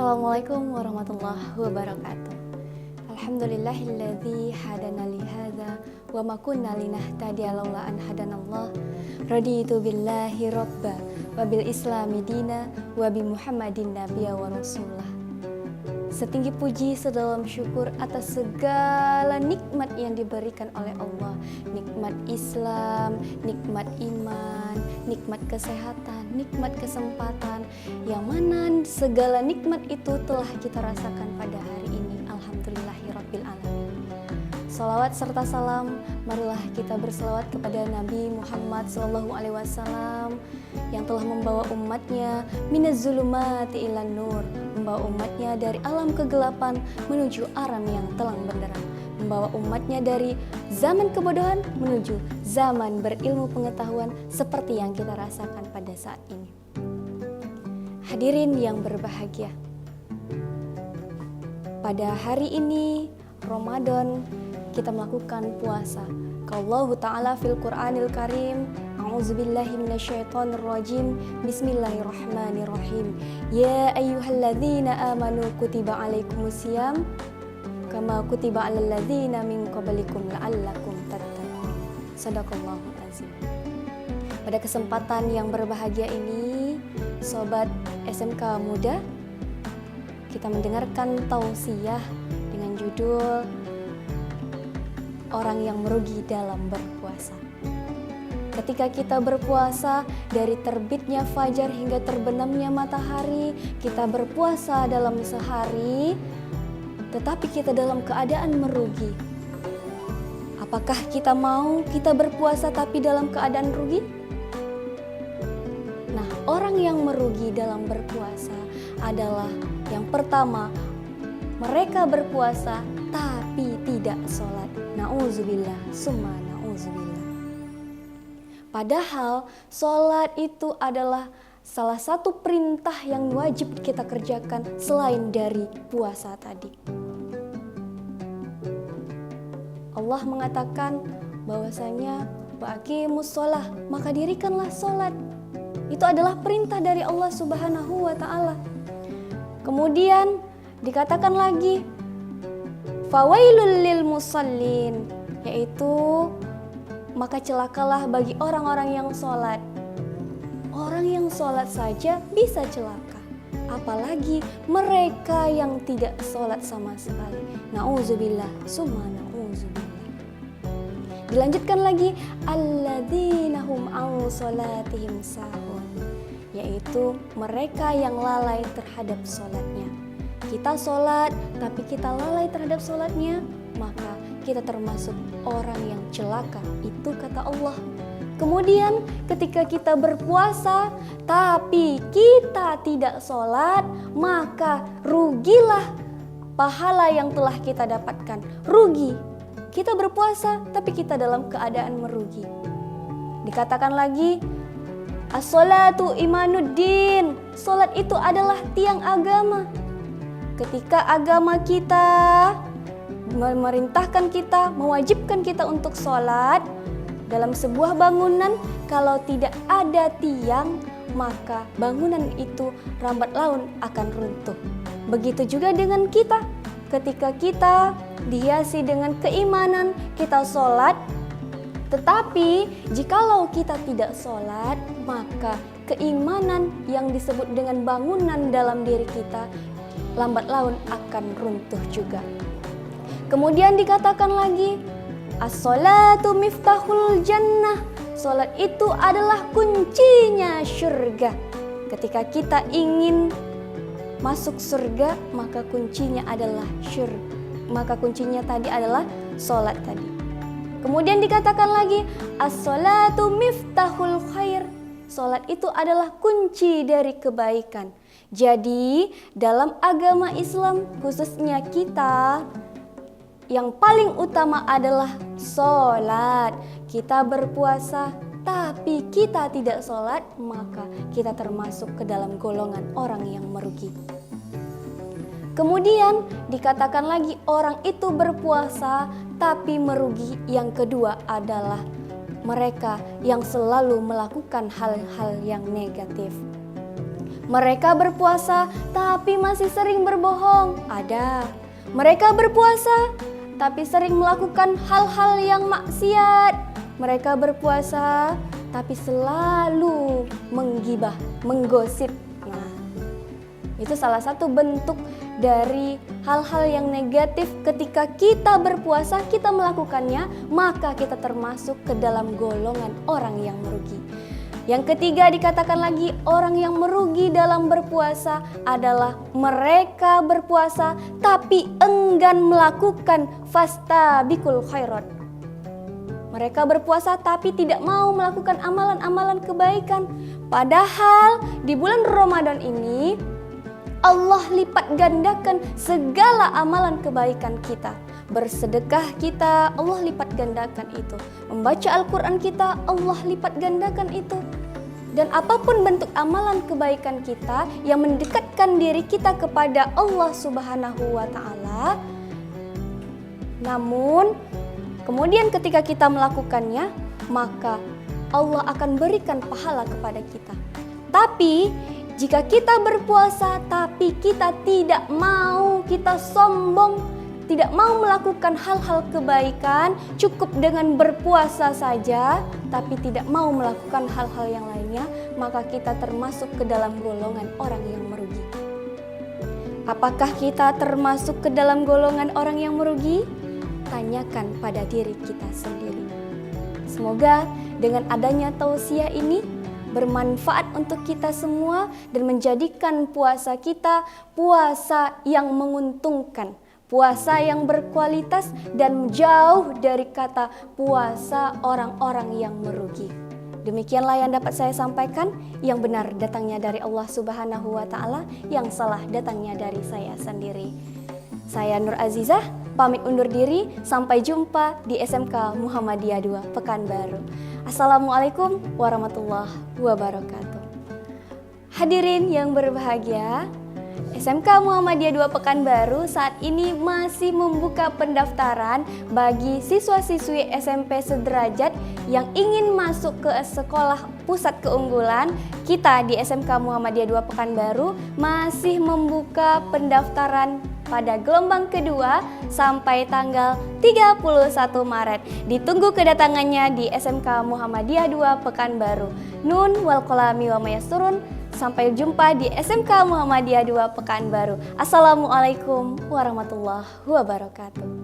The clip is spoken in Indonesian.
Assalamualaikum warahmatullahi wabarakatuh. Alhamdulillahilladzi hadana li hadza wa ma kunna linahtadiya laula an hadanallah. Raditu billahi robba wa bil islami dina wa bi Muhammadin nabiyya wa rasulah. Setinggi puji sedalam syukur atas segala nikmat yang diberikan oleh Allah. Nikmat Islam, nikmat iman, nikmat kesehatan, nikmat kesempatan, yang mana segala nikmat itu telah kita rasakan pada hari ini. Alhamdulillahirabbil alamin. Salawat serta salam, marilah kita berselawat kepada Nabi Muhammad SAW yang telah membawa umatnya minaz zulumati ilan nur, membawa umatnya dari alam kegelapan menuju alam yang terang benderang, membawa umatnya dari zaman kebodohan menuju zaman berilmu pengetahuan seperti yang kita rasakan pada saat ini. Hadirin yang berbahagia, pada hari ini Ramadan kita melakukan puasa. Qallahu ta'ala fil Qur'anil Karim, a'udzubillahi minasyaitonirrajim, bismillahirrahmanirrahim. Ya ayyuhalladzina amanu kutiba alaikumusiyam kama kutiba alal ladzina min qablikum la'allakum tattaqun. Shadaqallahul azim. Pada kesempatan yang berbahagia ini, sobat SMK Muda, kita mendengarkan tausiah dengan judul Orang yang merugi dalam berpuasa. Ketika kita berpuasa, dari terbitnya fajar hingga terbenamnya matahari, kita berpuasa dalam sehari, tetapi kita dalam keadaan merugi. Apakah kita mau kita berpuasa tapi dalam keadaan rugi? Nah, orang yang merugi dalam berpuasa adalah yang pertama, mereka berpuasa tapi tidak sholat. Na'udzubillah, summa na'udzubillah. Padahal sholat itu adalah salah satu perintah yang wajib kita kerjakan selain dari puasa tadi. Allah mengatakan bahwasanya waqimus sholah, maka dirikanlah sholat. Itu adalah perintah dari Allah Subhanahu wa ta'ala. Kemudian dikatakan lagi fawailul lil musallin, yaitu maka celakalah bagi orang-orang yang sholat. Orang yang sholat saja bisa celaka, apalagi mereka yang tidak sholat sama sekali. Na'udzubillah, summa na'udzubillah. Dilanjutkan lagi alladzina hum an sholatihim sahun, yaitu mereka yang lalai terhadap sholatnya. Kita sholat tapi kita lalai terhadap sholatnya, maka kita termasuk orang yang celaka. Itu kata Allah. Kemudian ketika kita berpuasa tapi kita tidak sholat, maka rugilah pahala yang telah kita dapatkan. Rugi. Kita berpuasa tapi kita dalam keadaan merugi. Dikatakan lagi as-sholatu imanuddin, sholat itu adalah tiang agama. Ketika agama kita memerintahkan kita, mewajibkan kita untuk sholat dalam sebuah bangunan, kalau tidak ada tiang, maka bangunan itu lambat laun akan runtuh. Begitu juga dengan kita, ketika kita dihiasi dengan keimanan, kita sholat, tetapi jikalau kita tidak sholat, maka keimanan yang disebut dengan bangunan dalam diri kita lambat laun akan runtuh juga. Kemudian dikatakan lagi as-sholatu miftahul jannah, sholat itu adalah kuncinya surga. Ketika kita ingin masuk surga, maka kuncinya adalah maka kuncinya tadi adalah sholat tadi. Kemudian dikatakan lagi as-sholatu miftahul khair, sholat itu adalah kunci dari kebaikan. Jadi dalam agama Islam khususnya kita, yang paling utama adalah sholat. Kita berpuasa tapi kita tidak sholat, maka kita termasuk ke dalam golongan orang yang merugi. Kemudian dikatakan lagi orang itu berpuasa tapi merugi. Yang kedua adalah mereka yang selalu melakukan hal-hal yang negatif. Mereka berpuasa tapi masih sering berbohong. Ada. Mereka berpuasa tapi sering melakukan hal-hal yang maksiat. Mereka berpuasa tapi selalu menggibah, menggosip. Nah, itu salah satu bentuk dari hal-hal yang negatif. Ketika kita berpuasa, kita melakukannya, maka kita termasuk ke dalam golongan orang yang merugi. Yang ketiga dikatakan lagi, orang yang merugi dalam berpuasa adalah mereka berpuasa tapi enggan melakukan fastabiqul khairat. Mereka berpuasa tapi tidak mau melakukan amalan-amalan kebaikan. Padahal di bulan Ramadan ini Allah lipat gandakan segala amalan kebaikan kita. Bersedekah kita, Allah lipat gandakan itu. Membaca Al-Quran kita, Allah lipat gandakan itu. Dan apapun bentuk amalan kebaikan kita yang mendekatkan diri kita kepada Allah Subhanahu wa Ta'ala, namun kemudian ketika kita melakukannya, maka Allah akan berikan pahala kepada kita. Tapi jika kita berpuasa tapi kita tidak mau, kita sombong, tidak mau melakukan hal-hal kebaikan, cukup dengan berpuasa saja tapi tidak mau melakukan hal-hal yang lainnya, maka kita termasuk ke dalam golongan orang yang merugi. Apakah kita termasuk ke dalam golongan orang yang merugi? Tanyakan pada diri kita sendiri. Semoga dengan adanya tausiah ini bermanfaat untuk kita semua dan menjadikan puasa kita puasa yang menguntungkan, puasa yang berkualitas dan jauh dari kata puasa orang-orang yang merugi. Demikianlah yang dapat saya sampaikan. Yang benar datangnya dari Allah Subhanahu wa Ta'ala, yang salah datangnya dari saya sendiri. Saya Nur Azizah, pamit undur diri. Sampai jumpa di SMK Muhammadiyah 2 Pekanbaru. Assalamualaikum warahmatullahi wabarakatuh. Hadirin yang berbahagia, SMK Muhammadiyah 2 Pekanbaru saat ini masih membuka pendaftaran bagi siswa-siswi SMP sederajat yang ingin masuk ke sekolah pusat keunggulan. Kita di SMK Muhammadiyah 2 Pekanbaru masih membuka pendaftaran pada gelombang kedua sampai tanggal 31 Maret. Ditunggu kedatangannya di SMK Muhammadiyah 2 Pekanbaru. Nun wal qalami wa mayasturun. Sampai jumpa di SMK Muhammadiyah 2 Pekanbaru. Assalamualaikum warahmatullahi wabarakatuh.